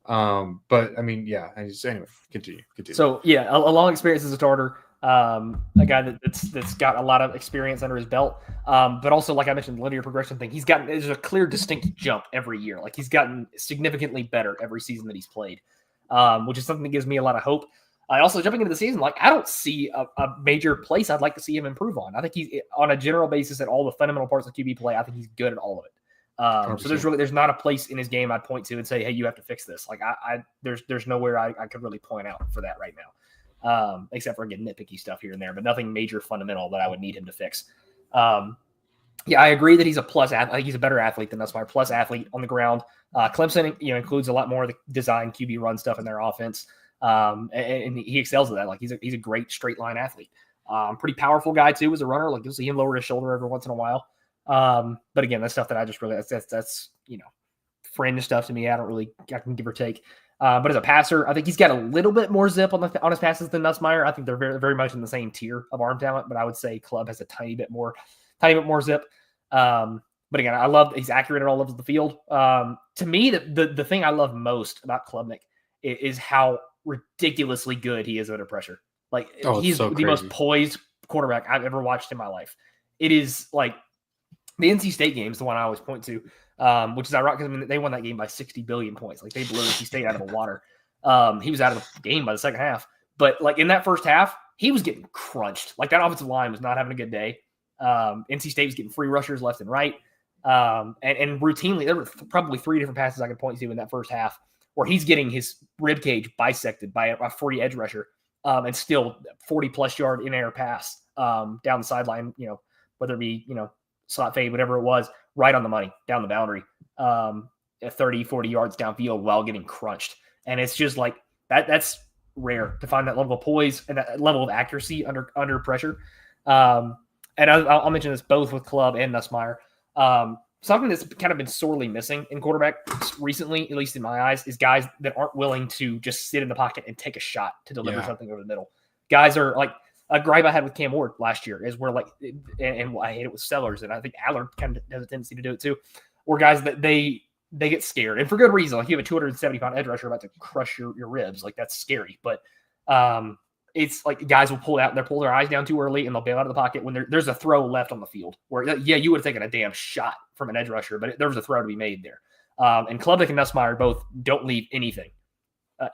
S1: But I mean, yeah. Anyway, continue.
S2: So yeah, a long experience as a starter. A guy that's got a lot of experience under his belt. But also, like I mentioned, the linear progression thing. There's a clear, distinct jump every year. Like he's gotten significantly better every season that he's played, which is something that gives me a lot of hope. Also, jumping into the season, like I don't see a major place I'd like to see him improve on. I think he's on a general basis at all the fundamental parts of QB play. I think he's good at all of it. So there's not a place in his game I'd point to and say, hey, you have to fix this. Like there's nowhere I could really point out for that right now, except for again nitpicky stuff here and there, but nothing major fundamental that I would need him to fix. Yeah, I agree that he's a plus athlete. I think he's a better athlete than Nussmeier. Plus athlete on the ground. Clemson, includes a lot more of the design QB run stuff in their offense. And he excels at that. Like he's a great straight line athlete. Pretty powerful guy too as a runner. Like you'll see him lower his shoulder every once in a while. But again, that's stuff that I just really that's fringe stuff to me. I can give or take. But as a passer, I think he's got a little bit more zip on his passes than Nussmeier. I think they're very, very much in the same tier of arm talent, but I would say Club has a tiny bit more zip. But again, I love he's accurate at all levels of the field. To me, the thing I love most about Klubnik is how ridiculously good he is under pressure. Like he's so the most poised quarterback I've ever watched in my life. It is like the NC State game is the one I always point to, which is ironic because they won that game by 60 billion points. Like they blew NC State out of the water. He was out of the game by the second half, but like in that first half, he was getting crunched. Like that offensive line was not having a good day. NC State was getting free rushers left and right. And routinely, there were probably 3 different passes I could point to in that first half where he's getting his rib cage bisected by a free edge rusher, and still 40-plus yard in-air pass down the sideline, whether it be, slot fade, whatever it was, right on the money, down the boundary, 30, 40 yards downfield while getting crunched. And it's just like that's rare to find that level of poise and that level of accuracy under pressure. And I'll mention this both with Club and Nussmeier. Something that's kind of been sorely missing in quarterbacks recently, at least in my eyes, is guys that aren't willing to just sit in the pocket and take a shot to deliver something over the middle. Guys are like a gripe I had with Cam Ward last year is where like, and I hate it with Sellers, and I think Allard kind of has a tendency to do it too, where guys that they get scared, and for good reason. Like you have a 270-pound edge rusher about to crush your ribs, like that's scary. But it's like guys will pull out and they'll pull their eyes down too early and they'll bail out of the pocket when there's a throw left on the field where, yeah, you would have taken a damn shot from an edge rusher, but there was a throw to be made there. And Klubnik and Nussmeier both don't leave anything.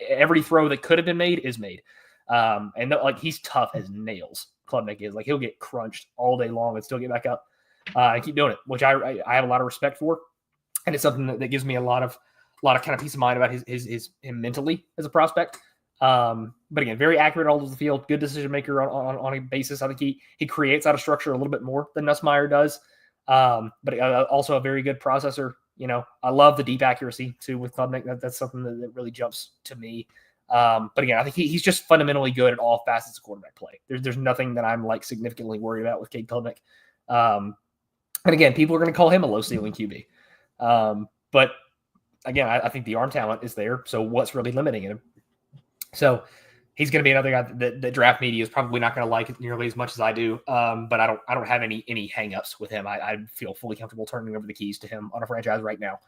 S2: Every throw that could have been made is made. And like he's tough as nails. Klubnik is like he'll get crunched all day long and still get back up and keep doing it, which I have a lot of respect for. And it's something that gives me a lot of kind of peace of mind about him mentally as a prospect. But again, very accurate all over the field, good decision maker on a basis. I think he creates out of structure a little bit more than Nussmeier does. But also a very good processor. I love the deep accuracy too with Klubnik. That's something that really jumps to me. But again, I think he's just fundamentally good at all facets of quarterback play. There's nothing that I'm like significantly worried about with Cade Klubnik. And again, people are going to call him a low ceiling QB. But again, I think the arm talent is there. So what's really limiting him? So he's going to be another guy that draft media is probably not going to like it nearly as much as I do. But I don't have any hangups with him. I feel fully comfortable turning over the keys to him on a franchise right now.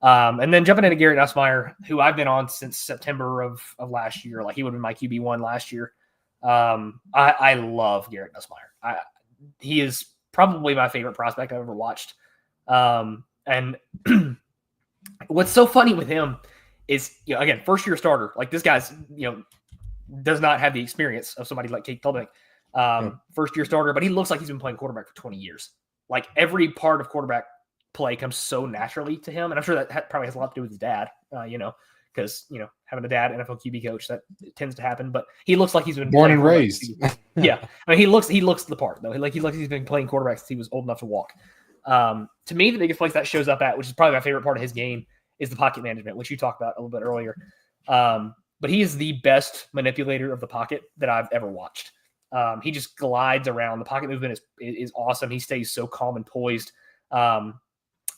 S2: And then jumping into Garrett Nussmeier, who I've been on since September of last year. Like he would have been my QB1 last year. I love Garrett Nussmeier. He is probably my favorite prospect I've ever watched. And what's so funny with him is, again, first year starter. Like this guy's, does not have the experience of somebody like Cade Klubnik. First year starter, but he looks like he's been playing quarterback for 20 years. Like every part of quarterback play comes so naturally to him. And I'm sure that probably has a lot to do with his dad, because, having a dad, NFL QB coach, that tends to happen, but he looks like he's been
S1: born and raised.
S2: Yeah. I mean, he looks the part though. Like he looks, he's been playing quarterback since he was old enough to walk. To me, the biggest place that shows up at, which is probably my favorite part of his game, is the pocket management, which you talked about a little bit earlier. But he is the best manipulator of the pocket that I've ever watched. He just glides around. The pocket movement is awesome. He stays so calm and poised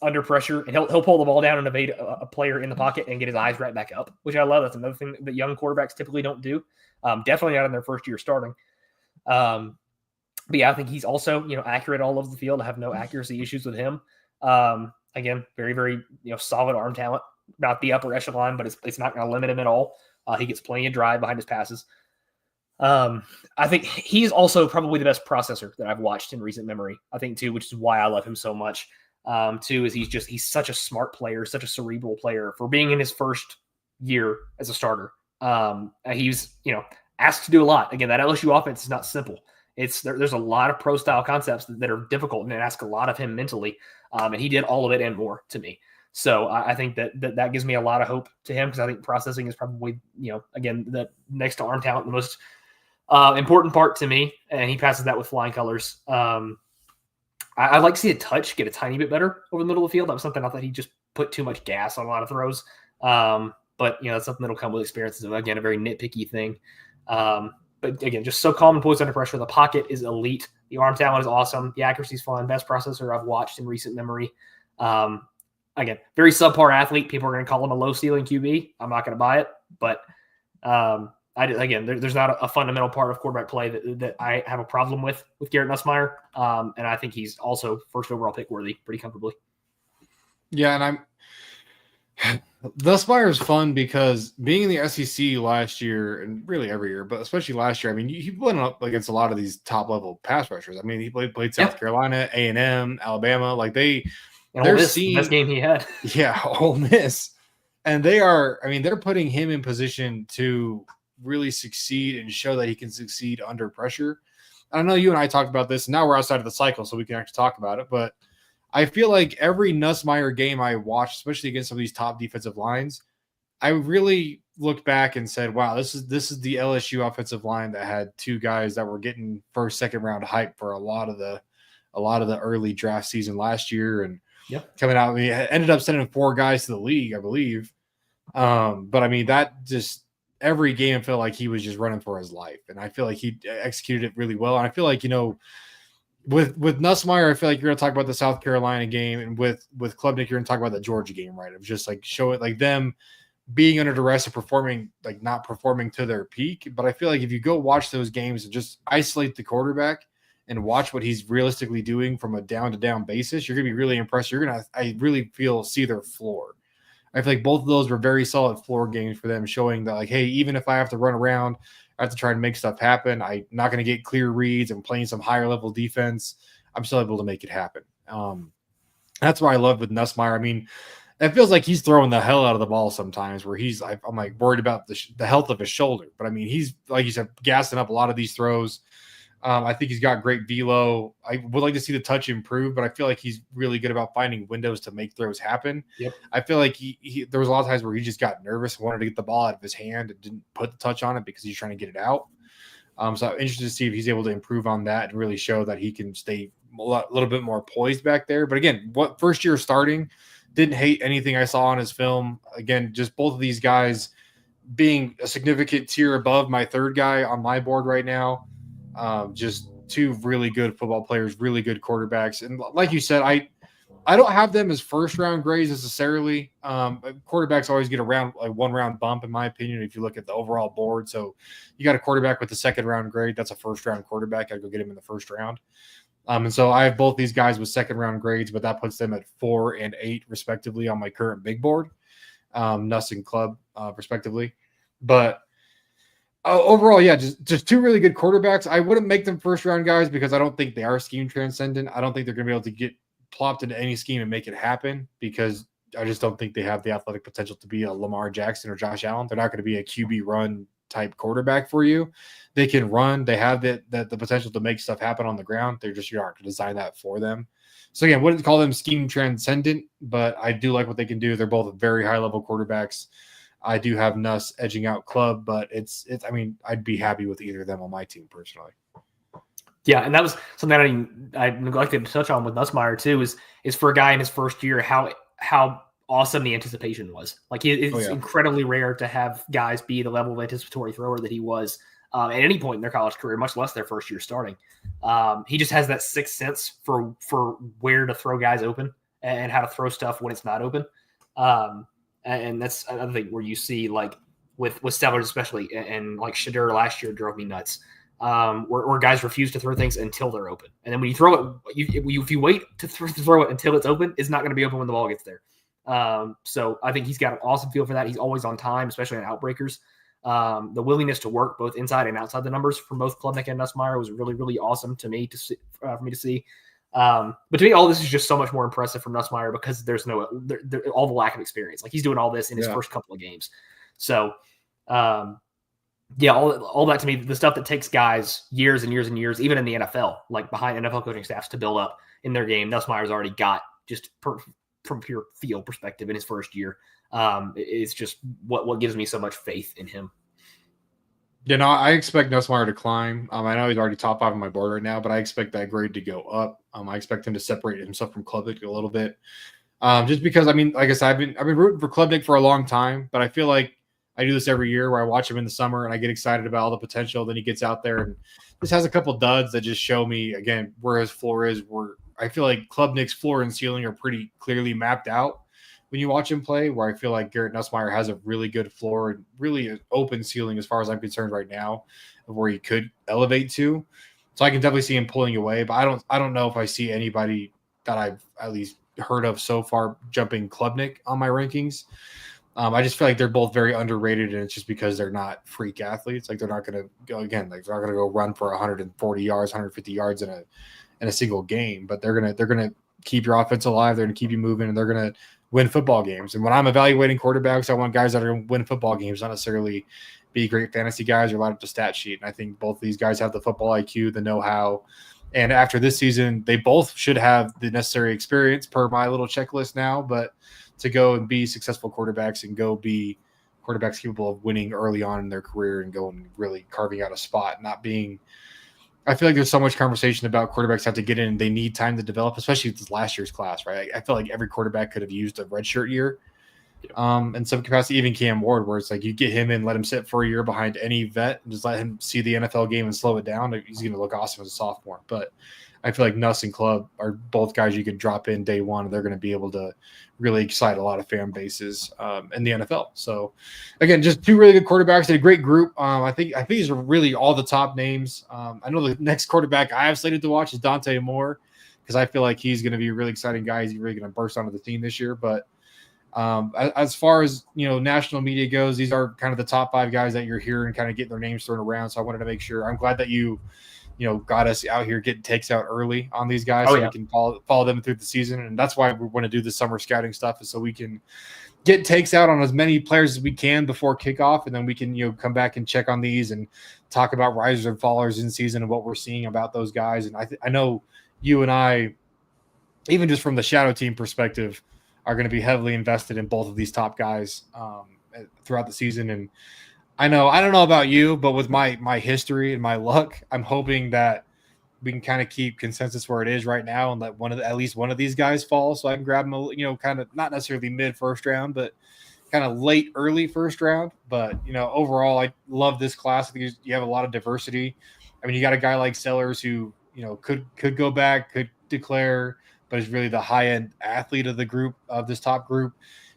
S2: under pressure, and he'll pull the ball down and evade a player in the pocket and get his eyes right back up, which I love. That's another thing that young quarterbacks typically don't do. Definitely not in their first year starting. But yeah, I think he's also, accurate all over the field. I have no accuracy issues with him. Again, very, very, solid arm talent. not the upper echelon, but it's not going to limit him at all. He gets plenty of drive behind his passes. I think he's also probably the best processor that I've watched in recent memory. I think too, which is why I love him so much. Too, is he's such a smart player, such a cerebral player for being in his first year as a starter. He's asked to do a lot. Again, that LSU offense is not simple. There's a lot of pro style concepts that are difficult and it asks a lot of him mentally. And he did all of it and more to me. So I think that gives me a lot of hope to him because I think processing is probably, again, the next to arm talent, the most important part to me. And he passes that with flying colors. I'd like to see a touch get a tiny bit better over the middle of the field. That was something I thought he just put too much gas on a lot of throws. But that's something that'll come with experience. It's, again, a very nitpicky thing. But again, just so calm and poised under pressure. The pocket is elite. The arm talent is awesome. The accuracy is fun. Best processor I've watched in recent memory. Again, very subpar athlete. People are going to call him a low ceiling QB. I'm not going to buy it. But there's not a fundamental part of quarterback play that I have a problem with Garrett Nussmeier. And I think he's also first overall pick worthy pretty comfortably.
S1: Yeah, and Nussmeier is fun because being in the SEC last year and really every year, but especially last year, I mean, he went up against a lot of these top level pass rushers. I mean, he played South Carolina, A&M, Alabama, like they're seeing
S2: best game he had.
S1: Yeah, Ole Miss. And they're putting him in position to really succeed and show that he can succeed under pressure. I know you and I talked about this, and now we're outside of the cycle, so we can actually talk about it. But I feel like every Nussmeier game I watched, especially against some of these top defensive lines, I really looked back and said, wow, this is the LSU offensive line that had two guys that were getting first, second round hype for a lot of the early draft season last year. And coming out, I mean, ended up sending 4 guys to the league, I believe. But I mean, that just every game felt like he was just running for his life. And I feel like he executed it really well. And I feel like, with Nussmeier, I feel like you're going to talk about the South Carolina game, and with Klubnik, you're going to talk about the Georgia game, right? Of just like show it like them being under duress and performing, like not performing to their peak. But I feel like if you go watch those games and just isolate the quarterback and watch what he's realistically doing from a down-to-down basis, you're going to be really impressed. You're going to, I really see their floor. I feel like both of those were very solid floor games for them, showing that, like, hey, even if I have to run around, I have to try and make stuff happen, I'm not going to get clear reads. I'm playing some higher-level defense. I'm still able to make it happen. That's what I love with Nussmeier. I mean, it feels like he's throwing the hell out of the ball sometimes where I'm like worried about the health of his shoulder. But, I mean, he's, like you said, gassing up a lot of these throws. I think he's got great velo. I would like to see the touch improve, but I feel like he's really good about finding windows to make throws happen.
S2: Yep. I
S1: feel like there was a lot of times where he just got nervous and wanted to get the ball out of his hand and didn't put the touch on it because he's trying to get it out. So I'm interested to see if he's able to improve on that and really show that he can stay a little bit more poised back there. But again, what first year starting, didn't hate anything I saw on his film. Again, just both of these guys being a significant tier above my third guy on my board right now. Just two really good football players, really good quarterbacks. And like you said, I don't have them as first round grades necessarily. Quarterbacks always get a 1 round bump, in my opinion, if you look at the overall board. So you got a quarterback with the second round grade. That's a first round quarterback. I'd go get him in the first round. And so I have both these guys with second round grades, but that puts them at 4 and 8 respectively on my current big board, Nuss and Club respectively. But overall, yeah, just two really good quarterbacks. I wouldn't make them first round guys because I don't think they are scheme transcendent. I don't think they're going to be able to get plopped into any scheme and make it happen because I just don't think they have the athletic potential to be a Lamar Jackson or Josh Allen. They're not going to be a QB run type quarterback for you. They can run. They have the potential to make stuff happen on the ground. They're just, you aren't going to design that for them. So again, wouldn't call them scheme transcendent, but I do like what they can do. They're both very high level quarterbacks. I do have Nuss edging out Club, but it's. I mean, I'd be happy with either of them on my team personally.
S2: Yeah, and that was something I neglected to touch on with Nussmeier too. Is for a guy in his first year, how awesome the anticipation was. Like it's incredibly rare to have guys be the level of anticipatory thrower that he was at any point in their college career, much less their first year starting. He just has that sixth sense for where to throw guys open and how to throw stuff when it's not open. And that's another thing where you see, like with Stellars especially, and like Shadur last year drove me nuts, where guys refuse to throw things until they're open. And then when you throw it, if you wait to throw it until it's open, it's not going to be open when the ball gets there. So I think he's got an awesome feel for that. He's always on time, especially on outbreakers. The willingness to work both inside and outside the numbers from both Klubnik and Nussmeier was really, really awesome to me to see, for me to see. But to me, all this is just so much more impressive from Nussmeier because there's all the lack of experience. Like he's doing all this in his first couple of games. So, all that to me, the stuff that takes guys years and years and years, even in the NFL, like behind NFL coaching staffs to build up in their game, Nussmeier's already got just from pure field perspective in his first year. It's just what gives me so much faith in him.
S1: Yeah, no, I expect Nussmeier to climb. I know he's already top 5 on my board right now, but I expect that grade to go up. I expect him to separate himself from Klubnik a little bit. Just because, I mean, like I said, I've been rooting for Klubnik for a long time, but I feel like I do this every year where I watch him in the summer and I get excited about all the potential. Then he gets out there and just has a couple duds that just show me, again, where his floor is. Where I feel like Klubnik's floor and ceiling are pretty clearly mapped out when you watch him play, where I feel like Garrett Nussmeier has a really good floor and really an open ceiling as far as I'm concerned right now of where he could elevate to. So I can definitely see him pulling away, but I don't know if I see anybody that I've at least heard of so far jumping Klubnik on my rankings. I just feel like they're both very underrated, and it's just because they're not freak athletes. Like they're not going to go again. Like they're not going to go run for 140 yards, 150 yards in a single game. But they're gonna keep your offense alive. They're going to keep you moving, and they're going to win football games. And when I'm evaluating quarterbacks, I want guys that are going to win football games, not necessarily be great fantasy guys or light up the stat sheet. And I think both these guys have the football IQ, the know-how. And after this season, they both should have the necessary experience per my little checklist now. But to go and be successful quarterbacks and go be quarterbacks capable of winning early on in their career and going really carving out a spot, not being – I feel like there's so much conversation about quarterbacks have to get in and they need time to develop, especially this last year's class, right? I feel like every quarterback could have used a redshirt year in some capacity, even Cam Ward, where it's like you get him in, let him sit for a year behind any vet and just let him see the NFL game and slow it down. He's going to look awesome as a sophomore. But I feel like Nuss and Club are both guys you could drop in day one, and they're going to be able to really excite a lot of fan bases in the NFL. So, again, just two really good quarterbacks and a great group. I think these are really all the top names. I know the next quarterback I have slated to watch is Dante Moore because I feel like he's going to be a really exciting guy. He's really going to burst onto the team this year. But as far as national media goes, these are kind of the top 5 guys that you're hearing kind of getting their names thrown around. So I wanted to make sure. I'm glad that you got us out here getting takes out early on these guys we can follow them through the season. And that's why we want to do the summer scouting stuff is so we can get takes out on as many players as we can before kickoff. And then we can, come back and check on these and talk about risers and fallers in season and what we're seeing about those guys. And I know you and I, even just from the shadow team perspective, are going to be heavily invested in both of these top guys throughout the season. And I don't know about you, but with my history and my luck, I'm hoping that we can kind of keep consensus where it is right now and let at least one of these guys fall so I can grab them, kind of not necessarily mid first round, but kind of late, early first round. But, overall, I love this class. I think you have a lot of diversity. I mean, you got a guy like Sellers who, could go back, could declare, but is really the high-end athlete of the group, of this top group.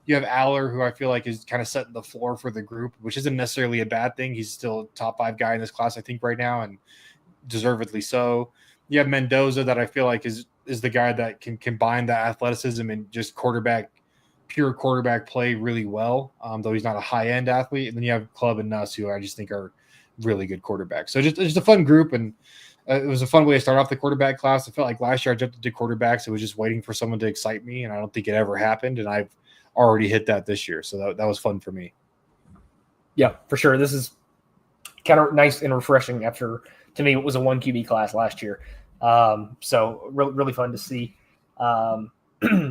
S1: You have Aller, who I feel like is kind of setting the floor for the group, which isn't necessarily a bad thing. He's still a top 5 guy in this class, I think, right now, and deservedly so. You have Mendoza that I feel like is the guy that can combine that athleticism and just pure quarterback play really well, though he's not a high-end athlete. And then you have Club and Nuss, who I just think are really good quarterbacks. So just a fun group, and it was a fun way to start off the quarterback class. I felt like last year I jumped into quarterbacks. It was just waiting for someone to excite me, and I don't think it ever happened, and I've already hit that this year. So that was fun for me.
S2: Yeah, for sure. This is kind of nice and refreshing after, to me, it was a 1 QB class last year. So really fun to see.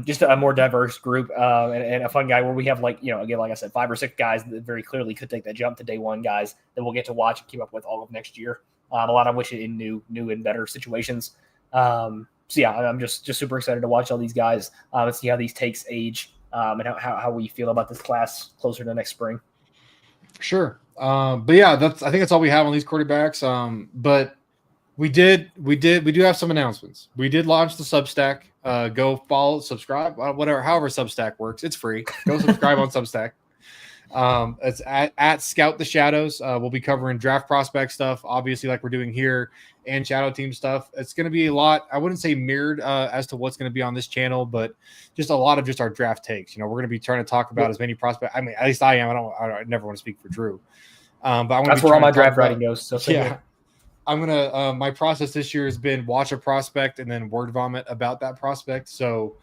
S2: Just a more diverse group and a fun guy where we have again, like I said, 5 or 6 guys that very clearly could take that jump to day one guys that we'll get to watch and keep up with all of next year. A lot of which in new and better situations. So yeah, I'm just super excited to watch all these guys and see how these takes age and how we feel about this class closer to next spring.
S1: Sure. But yeah, I think that's all we have on these quarterbacks. But we do have some announcements. We did launch the Substack. Go follow, subscribe, whatever, however Substack works. It's free. Go subscribe on Substack. It's at Scout the Shadows. We'll be covering draft prospect stuff, obviously, like we're doing here, and Shadow Team stuff. It's going to be a lot. I wouldn't say mirrored as to what's going to be on this channel, but just a lot of just our draft takes. We're going to be trying to talk about as many prospects. I mean, at least I am. I never want to speak for Drew. But
S2: that's where all my draft writing goes. So
S1: yeah. I'm gonna. My process this year has been watch a prospect and then word vomit about that prospect. So,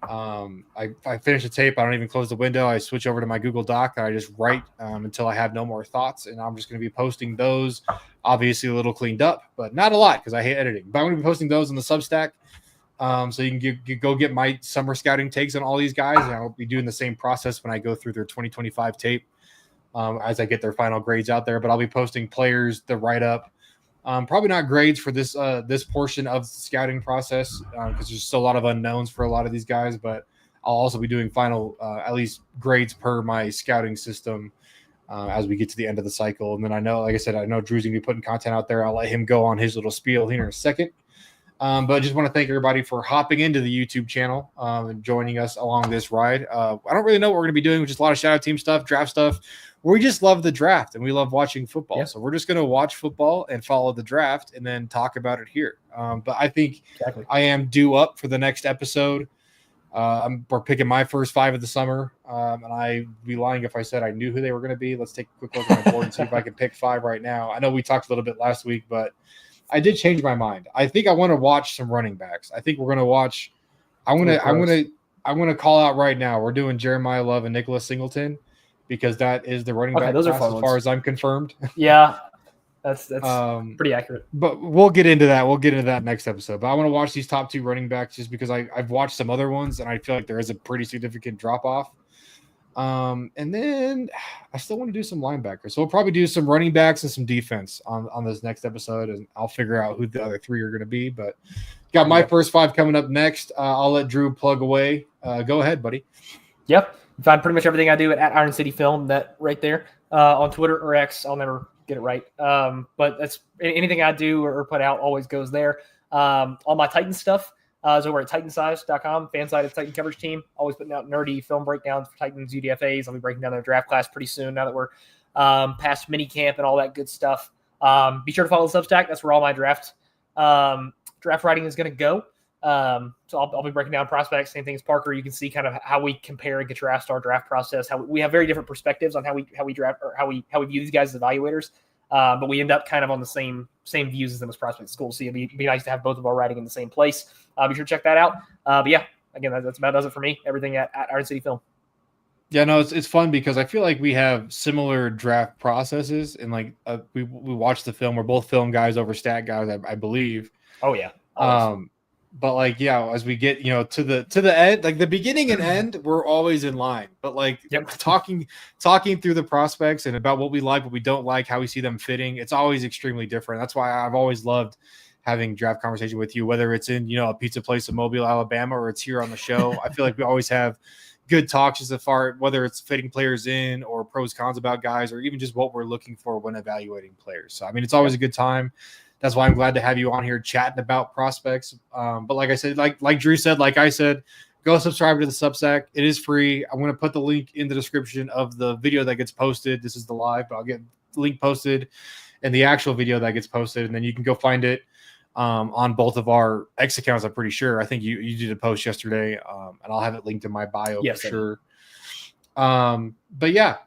S1: I finish the tape. I don't even close the window. I switch over to my Google Doc and I just write until I have no more thoughts. And I'm just gonna be posting those. Obviously, a little cleaned up, but not a lot because I hate editing. But I'm gonna be posting those on the Substack. So you can go get my summer scouting takes on all these guys, and I'll be doing the same process when I go through their 2025 tape as I get their final grades out there. But I'll be posting players, the write up. Probably not grades for this portion of the scouting process because there's still a lot of unknowns for a lot of these guys. But I'll also be doing final at least grades per my scouting system as we get to the end of the cycle. And then I know Drew's gonna be putting content out there. I'll let him go on his little spiel here in a second. But I just want to thank everybody for hopping into the YouTube channel and joining us along this ride. I don't really know what we're going to be doing, just a lot of Shadow Team stuff, draft stuff. We just love the draft and we love watching football. Yeah. So we're just going to watch football and follow the draft and then talk about it here. But I think I am due up for the next episode. We're picking my first 5 of the summer. And I'd be lying if I said I knew who they were going to be. Let's take a quick look at my board and see if I can pick 5 right now. I know we talked a little bit last week, but I did change my mind. I think I want to watch some running backs. I think we're going to watch. I'm going to call out right now. We're doing Jeremiah Love and Nicholas Singleton because that is the running back
S2: those are
S1: class as far as I'm confirmed.
S2: Yeah, that's pretty accurate.
S1: But we'll get into that. We'll get into that next episode. But I want to watch these top 2 running backs just because I've watched some other ones and I feel like there is a pretty significant drop off. And then I still want to do some linebackers. So we'll probably do some running backs and some defense on this next episode, and I'll figure out who the other 3 are going to be. But got my first 5 coming up next. I'll let Drew plug away. Go ahead, buddy.
S2: Yep. You find pretty much everything I do at Iron City Film, that right there on Twitter or X. I'll never get it right. But that's anything I do or put out always goes there. All my Titan stuff is over at Titansize.com, fan side of Titan coverage team. Always putting out nerdy film breakdowns for Titans UDFAs. I'll be breaking down their draft class pretty soon now that we're past mini camp and all that good stuff. Be sure to follow the Substack. That's where all my draft writing is going to go. So I'll be breaking down prospects, same thing as Parker. You can see kind of how we compare and contrast our draft process. How we have very different perspectives on how we draft or how we view these guys as evaluators. But we end up kind of on the same views as them as prospect schools. So it'd be nice to have both of our writing in the same place. Be sure to check that out. But yeah, again, that's about does it for me. Everything at Iron City Film.
S1: Yeah, no, it's fun because I feel like we have similar draft processes, and like we watch the film. We're both film guys over stat guys, I believe.
S2: Oh yeah.
S1: But like, yeah, as we get, to the end, like the beginning and end, we're always in line. But like talking through the prospects and about what we like, what we don't like, how we see them fitting, it's always extremely different. That's why I've always loved having draft conversation with you, whether it's in, a pizza place in Mobile, Alabama, or it's here on the show. I feel like we always have good talks as far whether it's fitting players in or pros, cons about guys, or even just what we're looking for when evaluating players. So, I mean, it's always a good time. That's why I'm glad to have you on here chatting about prospects. But like I said, like Drew said, like I said, go subscribe to the Substack. It is free. I'm going to put the link in the description of the video that gets posted. This is the live, but I'll get the link posted and the actual video that gets posted. And then you can go find it on both of our X accounts, I'm pretty sure. I think you did a post yesterday, and I'll have it linked in my bio for sure. But yeah,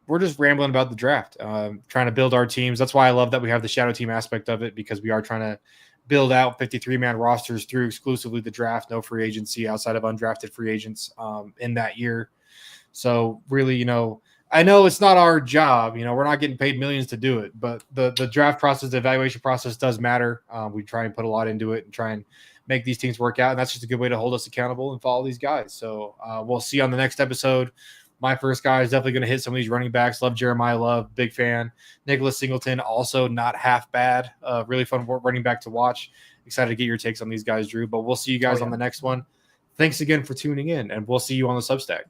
S1: we're just rambling about the draft, trying to build our teams. That's why I love that we have the shadow team aspect of it, because we are trying to build out 53-man rosters through exclusively the draft, no free agency outside of undrafted free agents in that year. So really, I know it's not our job. We're not getting paid millions to do it, but the draft process, the evaluation process does matter. We try and put a lot into it and try and make these teams work out. And that's just a good way to hold us accountable and follow these guys. So we'll see on the next episode. My first guy is definitely going to hit some of these running backs. Love Jeremiah Love, big fan. Nicholas Singleton, also not half bad. Really fun running back to watch. Excited to get your takes on these guys, Drew. But we'll see you guys on the next one. Thanks again for tuning in, and we'll see you on the Substack.